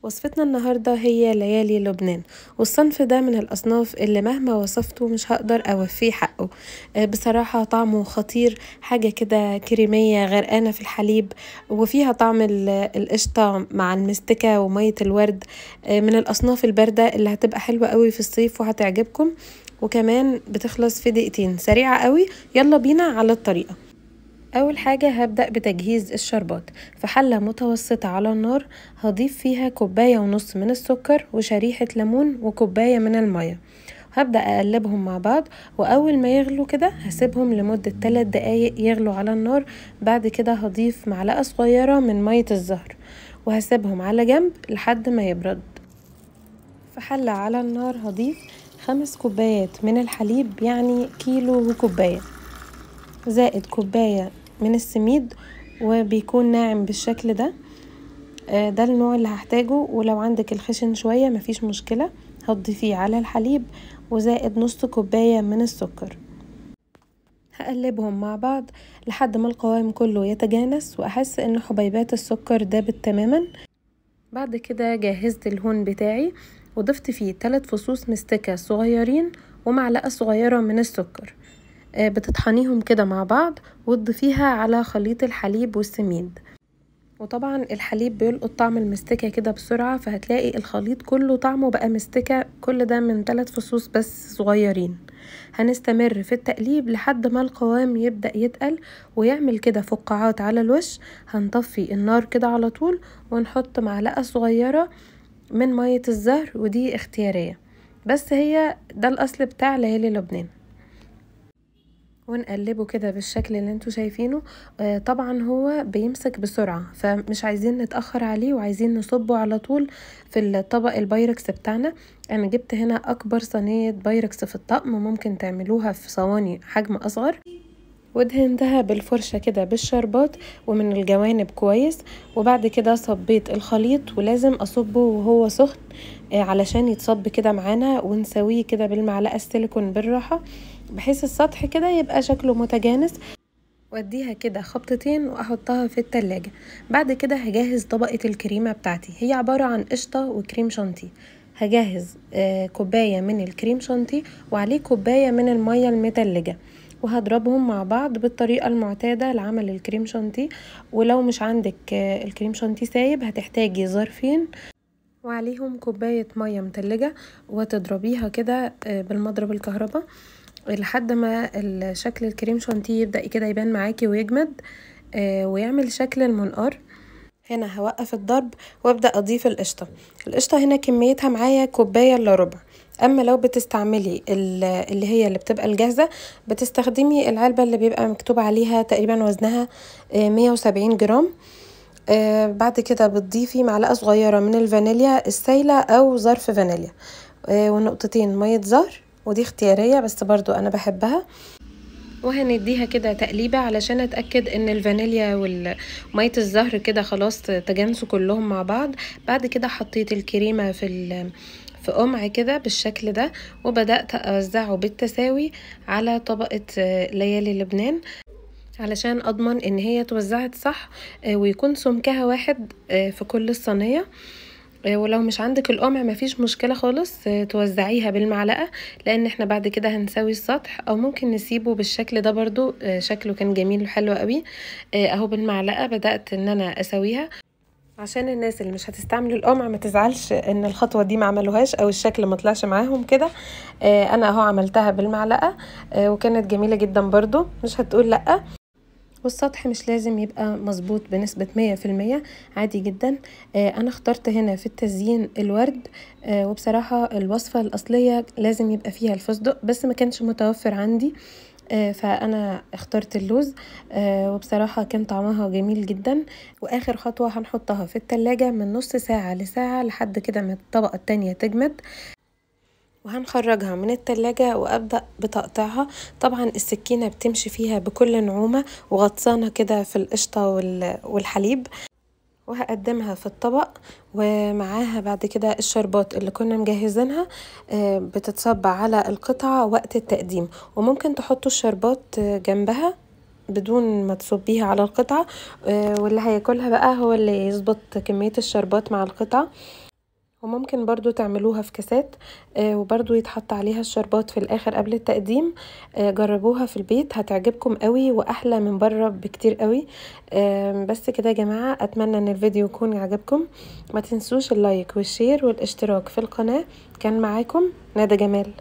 وصفتنا النهاردة هي ليالي لبنان، والصنف ده من الأصناف اللي مهما وصفته مش هقدر أوفيه حقه. بصراحة طعمه خطير، حاجة كده كريمية غرقانة في الحليب، وفيها طعم القشطة مع المستكة ومية الورد. من الأصناف الباردة اللي هتبقى حلوة قوي في الصيف وهتعجبكم، وكمان بتخلص في دقيقتين، سريعة قوي. يلا بينا على الطريقة. أول حاجة هبدأ بتجهيز الشربات. في حلة متوسطة على النار هضيف فيها 1.5 كوب من السكر وشريحة ليمون وكوباية من المية. هبدأ أقلبهم مع بعض، وأول ما يغلوا كده هسيبهم لمدة 3 دقايق يغلوا على النار. بعد كده هضيف معلقة صغيرة من مية الزهر وهسيبهم على جنب لحد ما يبرد. في حلة على النار هضيف 5 كوبايات من الحليب، يعني كيلو وكوباية، زائد كوباية من السميد، وبيكون ناعم بالشكل ده. ده النوع اللي هحتاجه، ولو عندك الخشن شوية مفيش مشكلة هتضيفيه على الحليب، وزائد نص كوباية من السكر. هقلبهم مع بعض لحد ما القوام كله يتجانس واحس ان حبيبات السكر دابت تماما. بعد كده جهزت الهون بتاعي وضفت فيه 3 فصوص مستكة صغيرين ومعلقة صغيرة من السكر. بتطحنيهم كده مع بعض وتضيفيها على خليط الحليب والسميد. وطبعا الحليب بيلقط طعم المستكة كده بسرعة، فهتلاقي الخليط كله طعمه بقى مستكة، كل ده من 3 فصوص بس صغيرين. هنستمر في التقليب لحد ما القوام يبدأ يتقل ويعمل كده فقاعات على الوش. هنطفي النار كده على طول ونحط معلقة صغيرة من مية الزهر، ودي اختيارية، بس هي ده الأصل بتاع ليالي لبنان. ونقلبه كده بالشكل اللي انتوا شايفينه. طبعا هو بيمسك بسرعة، فمش عايزين نتأخر عليه، وعايزين نصبه على طول في الطبق البايركس بتاعنا. انا جبت هنا اكبر صينية بايركس في الطقم، ممكن تعملوها في صواني حجم اصغر، ودهنتها بالفرشة كده بالشربات ومن الجوانب كويس. وبعد كده صبيت الخليط، ولازم اصبه وهو سخن علشان يتصب كده معانا، ونسويه كده بالمعلقة السيليكون بالراحة بحيث السطح كده يبقى شكله متجانس. واديها كده خبطتين واحطها في التلاجة. بعد كده هجهز طبقة الكريمة بتاعتي، هي عبارة عن قشطة وكريم شانتيه. هجهز كوباية من الكريم شانتيه وعليه كوباية من المية المتلجة، وهضربهم مع بعض بالطريقة المعتادة لعمل الكريم شانتيه. ولو مش عندك الكريم شانتيه سايب، هتحتاجي ظرفين وعليهم كوباية مية متلجة، وتضربيها كده بالمضرب الكهرباء لحد ما شكل الكريم شانتيه يبدأ كده يبان معاكي ويجمد ويعمل شكل المنقار. هنا هوقف الضرب وابدأ اضيف القشطة. القشطة هنا كميتها معايا كوباية الا ربع. اما لو بتستعملي اللي هي اللي بتبقى الجاهزة، بتستخدمي العلبة اللي بيبقى مكتوب عليها تقريبا وزنها 170 جرام. بعد كده بتضيفي معلقة صغيرة من الفانيليا السايلة او ظرف فانيليا، ونقطتين مية زهر، ودي اختيارية بس برضو انا بحبها. وهنديها كده تقليبة علشان اتأكد ان الفانيليا ومية الزهر كده خلاص تجانسوا كلهم مع بعض. بعد كده حطيت الكريمة في قمع كده بالشكل ده، وبدأت اوزعه بالتساوي على طبقة ليالي لبنان علشان اضمن ان هي توزعت صح، ويكون سمكها واحد في كل الصينية. ولو مش عندك القمع مفيش مشكلة خالص، توزعيها بالمعلقة، لان احنا بعد كده هنسوي السطح، او ممكن نسيبه بالشكل ده برضو. شكله كان جميل وحلو قوي. اهو بالمعلقة بدأت ان انا اسويها، عشان الناس اللي مش هتستعمل القمع ما تزعلش ان الخطوة دي ما عملوهاش او الشكل ما طلعش معاهم كده. انا اهو عملتها بالمعلقة وكانت جميلة جدا برضو، مش هتقول لأ. والسطح مش لازم يبقى مظبوط بنسبة 100%، عادي جدا. انا اخترت هنا في التزيين الورد، وبصراحة الوصفة الاصلية لازم يبقى فيها الفستق، بس ما كانش متوفر عندي، فانا اخترت اللوز. وبصراحة كان طعمها جميل جدا. واخر خطوة هنحطها في التلاجة من نص ساعة لساعة لحد كده ما الطبقة التانية تجمد، وهنخرجها من التلاجة وأبدأ بتقطيعها. طبعا السكينة بتمشي فيها بكل نعومة وغطسانة كده في القشطة والحليب. وهقدمها في الطبق، ومعاها بعد كده الشربات اللي كنا مجهزينها بتتصب على القطعة وقت التقديم. وممكن تحطوا الشربات جنبها بدون ما تصبيها على القطعة، واللي هياكلها بقى هو اللي يظبط كمية الشربات مع القطعة. وممكن برضو تعملوها في كاسات وبرضو يتحط عليها الشربات في الاخر قبل التقديم. جربوها في البيت هتعجبكم قوي واحلى من بره بكتير قوي. بس كده يا جماعه، اتمنى ان الفيديو يكون عجبكم. ما تنسوش اللايك والشير والاشتراك في القناه. كان معاكم ندى جمال.